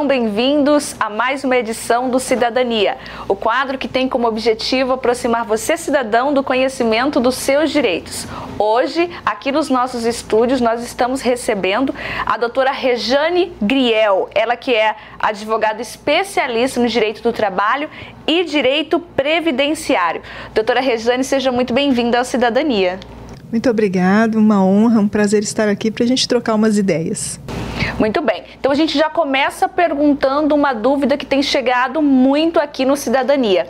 Sejam bem-vindos a mais uma edição do Cidadania, o quadro que tem como objetivo aproximar você, cidadão, do conhecimento dos seus direitos. Hoje, aqui nos nossos estúdios, nós estamos recebendo a doutora Rejane Griel, ela que é advogada especialista no direito do trabalho e direito previdenciário. Doutora Rejane, seja muito bem-vinda ao Cidadania. Muito obrigada, uma honra, um prazer estar aqui para a gente trocar umas ideias. Muito bem, então a gente já começa perguntando uma dúvida que tem chegado muito aqui no Cidadania.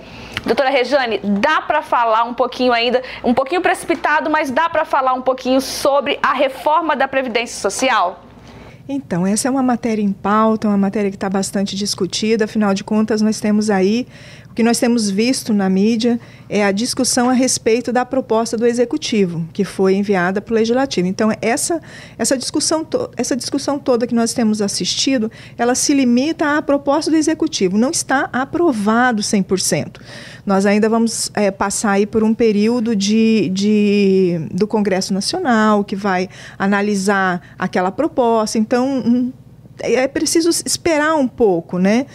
Doutora Rejane, dá para falar um pouquinho ainda, um pouquinho precipitado, mas dá para falar um pouquinho sobre a reforma da Previdência Social? Então, essa é uma matéria em pauta, uma matéria que está bastante discutida, afinal de contas nós temos aí, o que nós temos visto na mídia é a discussão a respeito da proposta do Executivo, que foi enviada para o Legislativo. Então, essa discussão toda que nós temos assistido, ela se limita à proposta do Executivo, não está aprovado 100%. Nós ainda vamos passar aí por um período do Congresso Nacional, que vai analisar aquela proposta. Então, é preciso esperar um pouco, né?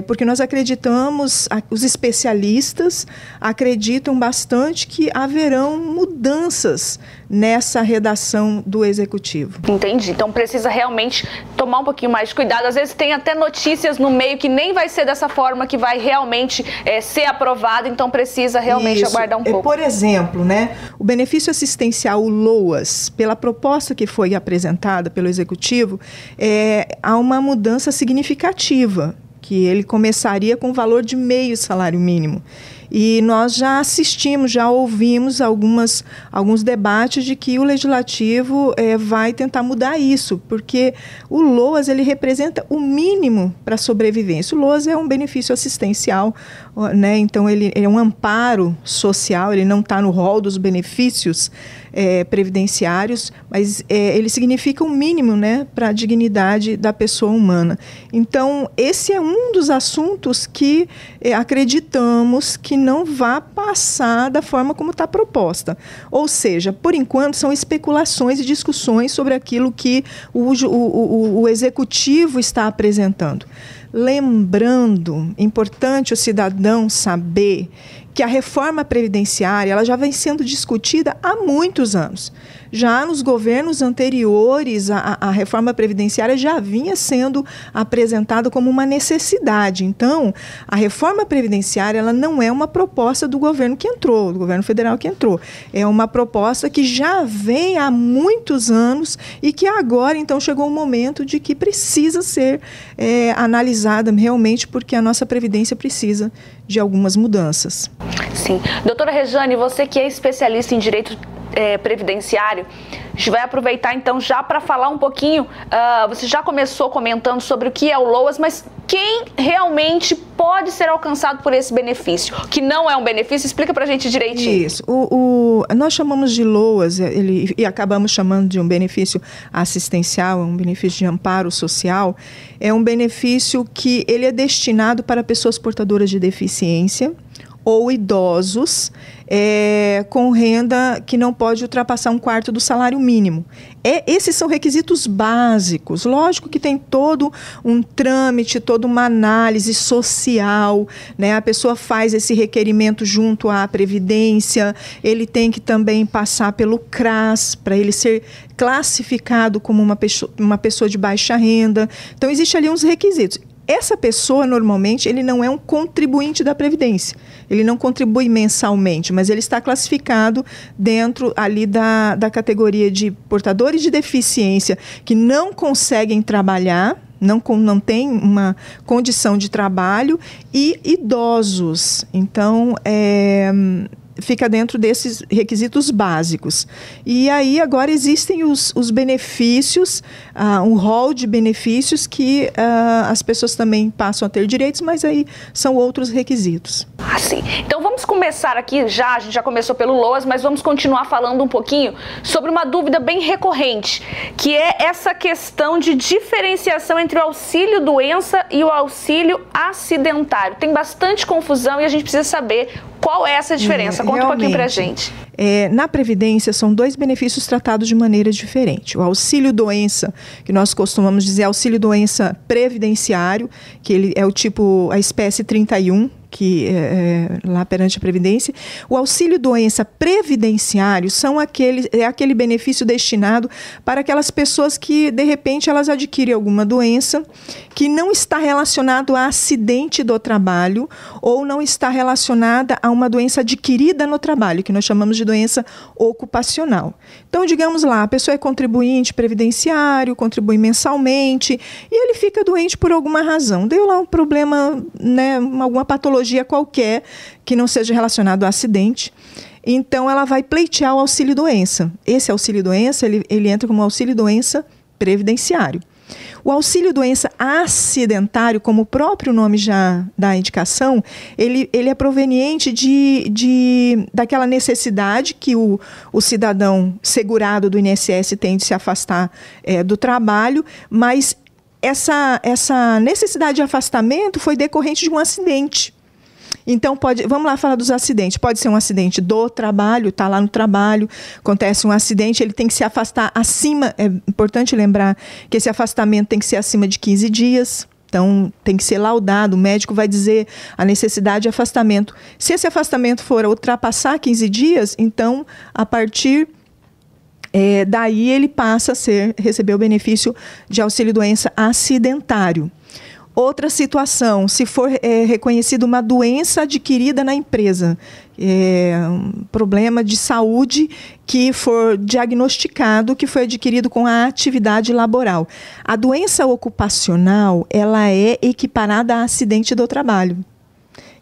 Porque nós acreditamos, os especialistas acreditam bastante que haverão mudanças nessa redação do Executivo. Entendi. Então precisa realmente tomar um pouquinho mais de cuidado. Às vezes tem até notícias no meio que nem vai ser dessa forma que vai realmente ser aprovado, então precisa realmente aguardar um pouco. Por exemplo, né, o benefício assistencial, o LOAS, pela proposta que foi apresentada pelo Executivo, há uma mudança significativa, que ele começaria com o valor de meio salário mínimo. E nós já assistimos, já ouvimos alguns debates de que o Legislativo vai tentar mudar isso, porque o LOAS ele representa o mínimo para a sobrevivência. O LOAS é um benefício assistencial, né? Então ele é um amparo social, ele não está no rol dos benefícios previdenciários, mas ele significa um mínimo, né, para a dignidade da pessoa humana. Então, esse é um dos assuntos que acreditamos que não vai passar da forma como está proposta. Ou seja, por enquanto, são especulações e discussões sobre aquilo que o Executivo está apresentando. Lembrando, importante o cidadão saber que a reforma previdenciária ela já vem sendo discutida há muitos anos. Já nos governos anteriores, a reforma previdenciária já vinha sendo apresentada como uma necessidade. Então, a reforma previdenciária ela não é uma proposta do governo que entrou, do governo federal que entrou. É uma proposta que já vem há muitos anos e que agora, então, chegou o momento de que precisa ser analisada realmente, porque a nossa Previdência precisa de algumas mudanças. Sim. Doutora Rejane, você que é especialista em direito previdenciário, a gente vai aproveitar então já para falar um pouquinho, você já começou comentando sobre o que é o LOAS, mas quem realmente pode ser alcançado por esse benefício? Que não é um benefício, explica para a gente direitinho. Isso, nós chamamos de LOAS e acabamos chamando de um benefício assistencial, um benefício de amparo social, é um benefício que ele é destinado para pessoas portadoras de deficiência ou idosos com renda que não pode ultrapassar 1/4 do salário mínimo. Esses são requisitos básicos. Lógico que tem todo um trâmite, toda uma análise social, né? A pessoa faz esse requerimento junto à Previdência, ele tem que também passar pelo CRAS para ele ser classificado como uma pessoa de baixa renda. Então, existem ali uns requisitos. Essa pessoa, normalmente, ele não é um contribuinte da Previdência. Ele não contribui mensalmente, mas ele está classificado dentro ali da categoria de portadores de deficiência que não conseguem trabalhar, não tem uma condição de trabalho, e idosos. Então, fica dentro desses requisitos básicos. E aí agora existem os benefícios, um rol de benefícios que as pessoas também passam a ter direitos, mas aí são outros requisitos. Sim. Então vamos começar aqui, a gente já começou pelo LOAS, mas vamos continuar falando um pouquinho sobre uma dúvida bem recorrente, que é essa questão de diferenciação entre o auxílio-doença e o auxílio acidentário. Tem bastante confusão e a gente precisa saber Qual é essa diferença? Conta um pouquinho pra gente. Na Previdência, são 2 benefícios tratados de maneira diferente. O auxílio-doença, que nós costumamos dizer auxílio-doença previdenciário, que ele é a espécie 31, que lá perante a Previdência. O auxílio-doença previdenciário é aquele benefício destinado para aquelas pessoas que, de repente, elas adquirem alguma doença que não está relacionado a acidente do trabalho ou não está relacionada a uma doença adquirida no trabalho, que nós chamamos de doença ocupacional. Então, digamos lá, a pessoa é contribuinte previdenciário, contribui mensalmente, e ele fica doente por alguma razão. Deu lá um problema, né, alguma patologia qualquer que não seja relacionado a acidente. Então, ela vai pleitear o auxílio-doença. Esse auxílio-doença, ele entra como auxílio-doença previdenciário. O auxílio-doença acidentário, como o próprio nome já dá a indicação, ele é proveniente daquela necessidade que o cidadão segurado do INSS tem de se afastar do trabalho, mas essa necessidade de afastamento foi decorrente de um acidente. Então, vamos lá falar dos acidentes. Pode ser um acidente do trabalho, está lá no trabalho, acontece um acidente, ele tem que se afastar acima, é importante lembrar que esse afastamento tem que ser acima de 15 dias, então tem que ser laudado, o médico vai dizer a necessidade de afastamento. Se esse afastamento for ultrapassar 15 dias, então, a partir daí ele passa a receber o benefício de auxílio-doença acidentário. Outra situação, se for reconhecida uma doença adquirida na empresa, um problema de saúde que for diagnosticado, que foi adquirido com a atividade laboral. A doença ocupacional, ela é equiparada a acidente do trabalho.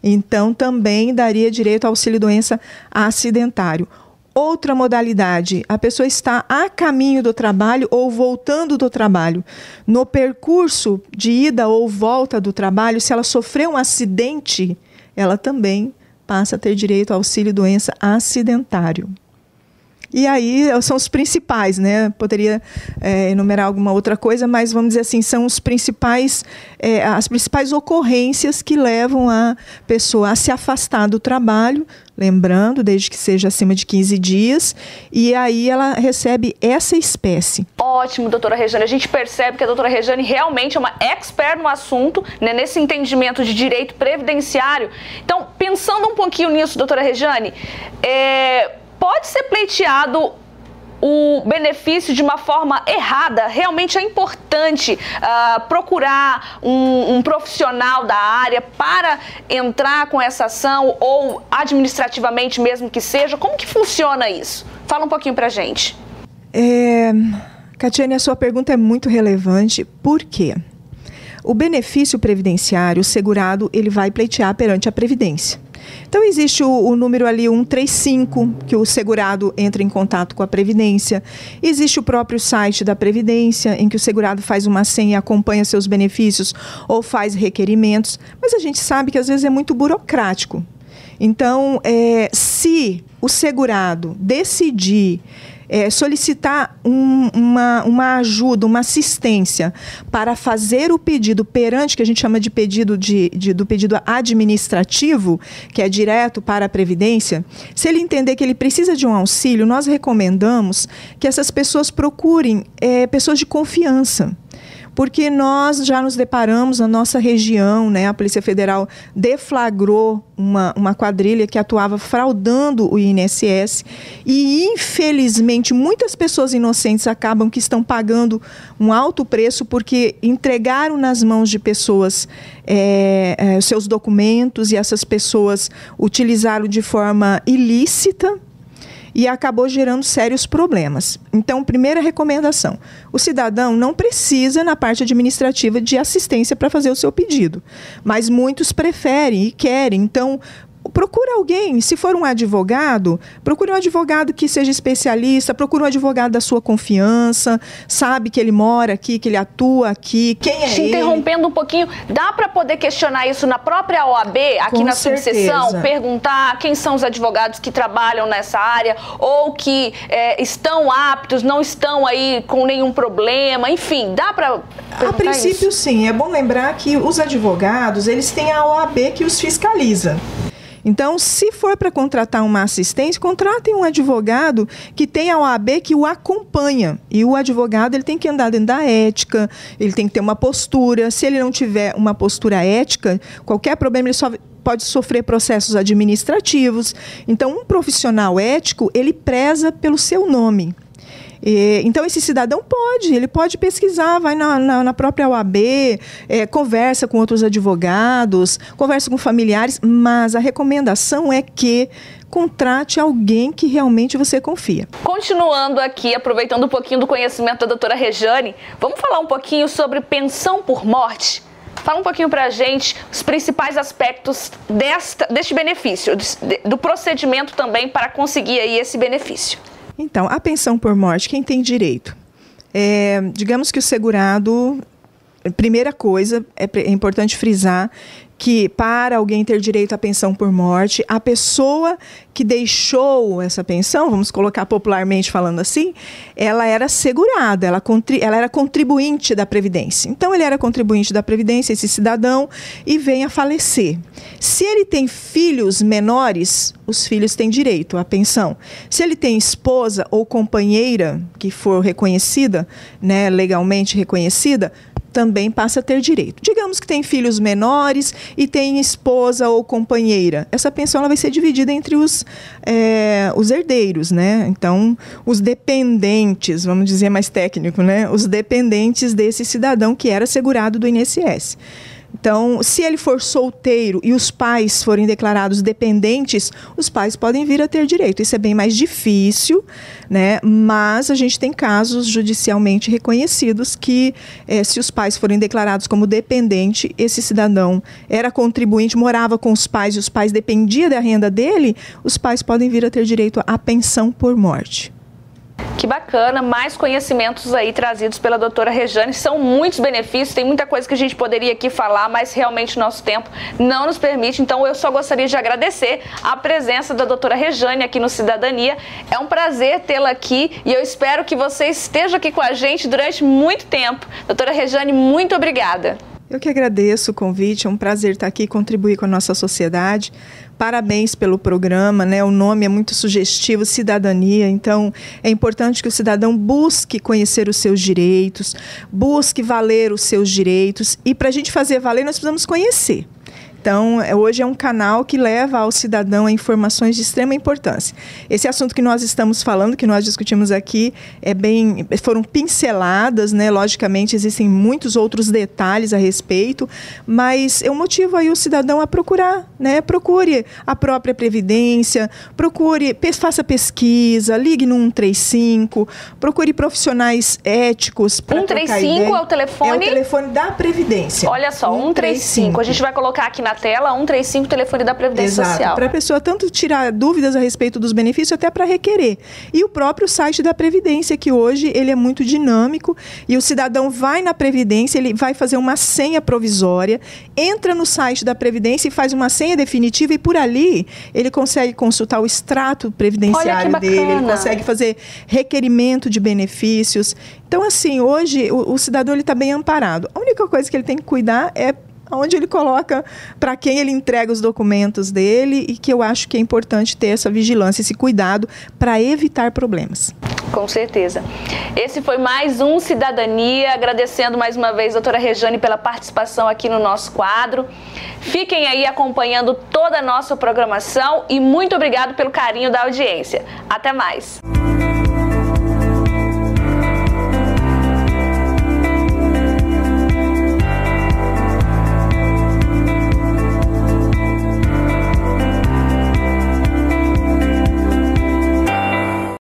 Então, também daria direito ao auxílio-doença acidentário. Outra modalidade, a pessoa está a caminho do trabalho ou voltando do trabalho. No percurso de ida ou volta do trabalho, se ela sofreu um acidente, ela também passa a ter direito ao auxílio-doença acidentário. E aí são os principais, né? Poderia enumerar alguma outra coisa, mas vamos dizer assim, são as principais ocorrências que levam a pessoa a se afastar do trabalho, lembrando, desde que seja acima de 15 dias, e aí ela recebe essa espécie. Ótimo, doutora Rejane. A gente percebe que a doutora Rejane realmente é uma expert no assunto, né, nesse entendimento de direito previdenciário. Então, pensando um pouquinho nisso, doutora Rejane, pode ser pleiteado o benefício de uma forma errada? Realmente é importante procurar um profissional da área para entrar com essa ação, ou administrativamente mesmo que seja? Como que funciona isso? Fala um pouquinho pra gente. Catiane, a sua pergunta é muito relevante. Por quê? O benefício previdenciário, o segurado, ele vai pleitear perante a Previdência. Então, existe o número ali 135, que o segurado entra em contato com a Previdência. Existe o próprio site da Previdência, em que o segurado faz uma senha e acompanha seus benefícios ou faz requerimentos. Mas a gente sabe que às vezes é muito burocrático. Então, se o segurado decidir solicitar uma ajuda, uma assistência para fazer o pedido perante, que a gente chama de pedido do pedido administrativo, que é direto para a Previdência, se ele entender que ele precisa de um auxílio, nós recomendamos que essas pessoas procurem pessoas de confiança. Porque nós já nos deparamos na nossa região, né, a Polícia Federal deflagrou uma quadrilha que atuava fraudando o INSS e, infelizmente, muitas pessoas inocentes acabam que estão pagando um alto preço porque entregaram nas mãos de pessoas seus documentos, e essas pessoas utilizaram de forma ilícita e acabou gerando sérios problemas. Então, primeira recomendação, o cidadão não precisa, na parte administrativa, de assistência para fazer o seu pedido, mas muitos preferem e querem. Então, procura alguém, se for um advogado, procure um advogado que seja especialista, procure um advogado da sua confiança, sabe que ele mora aqui, que ele atua aqui, quem é ele. Interrompendo um pouquinho, dá para poder questionar isso na própria OAB, aqui na subseção, perguntar quem são os advogados que trabalham nessa área, ou que estão aptos, não estão aí com nenhum problema, enfim, dá para perguntar? A princípio, sim. É bom lembrar que os advogados, eles têm a OAB que os fiscaliza. Então, se for para contratar uma assistência, contratem um advogado que tenha a OAB que o acompanha. E o advogado ele tem que andar dentro da ética, ele tem que ter uma postura. Se ele não tiver uma postura ética, qualquer problema ele só pode sofrer processos administrativos. Então, um profissional ético, ele preza pelo seu nome. Então, esse cidadão ele pode pesquisar, vai na própria OAB, conversa com outros advogados, conversa com familiares, mas a recomendação é que contrate alguém que realmente você confia. Continuando aqui, aproveitando um pouquinho do conhecimento da doutora Rejane, vamos falar um pouquinho sobre pensão por morte? Fala um pouquinho para a gente os principais aspectos deste benefício, do procedimento também para conseguir aí esse benefício. Então, a pensão por morte, quem tem direito? Digamos que o segurado, primeira coisa, é importante frisar que para alguém ter direito à pensão por morte, a pessoa que deixou essa pensão, vamos colocar popularmente falando assim, ela era segurada, ela era contribuinte da Previdência. Então, ele era contribuinte da Previdência, esse cidadão, e vem a falecer. Se ele tem filhos menores, os filhos têm direito à pensão. Se ele tem esposa ou companheira que for reconhecida, né, legalmente reconhecida, também passa a ter direito. Digamos que tem filhos menores e tem esposa ou companheira. Essa pensão ela vai ser dividida entre os herdeiros, né? Então, os dependentes, vamos dizer mais técnico, né? Os dependentes desse cidadão que era segurado do INSS. Então, se ele for solteiro e os pais forem declarados dependentes, os pais podem vir a ter direito. Isso é bem mais difícil, né? Mas a gente tem casos judicialmente reconhecidos que, se os pais forem declarados como dependente, esse cidadão era contribuinte, morava com os pais e os pais dependiam da renda dele, os pais podem vir a ter direito à pensão por morte. Que bacana, mais conhecimentos aí trazidos pela doutora Rejane, são muitos benefícios, tem muita coisa que a gente poderia aqui falar, mas realmente o nosso tempo não nos permite, então eu só gostaria de agradecer a presença da doutora Rejane aqui no Cidadania, é um prazer tê-la aqui e eu espero que você esteja aqui com a gente durante muito tempo. Doutora Rejane, muito obrigada. Eu que agradeço o convite, é um prazer estar aqui e contribuir com a nossa sociedade. Parabéns pelo programa, né? O nome é muito sugestivo, Cidadania, então é importante que o cidadão busque conhecer os seus direitos, busque valer os seus direitos e para a gente fazer valer nós precisamos conhecer. Então, hoje é um canal que leva ao cidadão a informações de extrema importância. Esse assunto que nós estamos falando, que nós discutimos aqui, foram pinceladas, né? Logicamente, existem muitos outros detalhes a respeito, mas eu motivo aí o cidadão a procurar, né? Procure a própria Previdência, faça pesquisa, ligue no 135, procure profissionais éticos para trocar ideia. 135 é o telefone? É o telefone da Previdência. Olha só, 135. A gente vai colocar aqui na tela, 135, telefone da Previdência Social. Para a pessoa tanto tirar dúvidas a respeito dos benefícios, até para requerer. E o próprio site da Previdência, que hoje ele é muito dinâmico, e o cidadão vai na Previdência, ele vai fazer uma senha provisória, entra no site da Previdência e faz uma senha definitiva, e por ali ele consegue consultar o extrato previdenciário dele, ele consegue fazer requerimento de benefícios. Então, assim, hoje o cidadão está bem amparado. A única coisa que ele tem que cuidar é onde ele coloca, para quem ele entrega os documentos dele, e que eu acho que é importante ter essa vigilância, esse cuidado para evitar problemas. Com certeza. Esse foi mais um Cidadania, agradecendo mais uma vez a doutora Rejane pela participação aqui no nosso quadro. Fiquem aí acompanhando toda a nossa programação e muito obrigado pelo carinho da audiência. Até mais.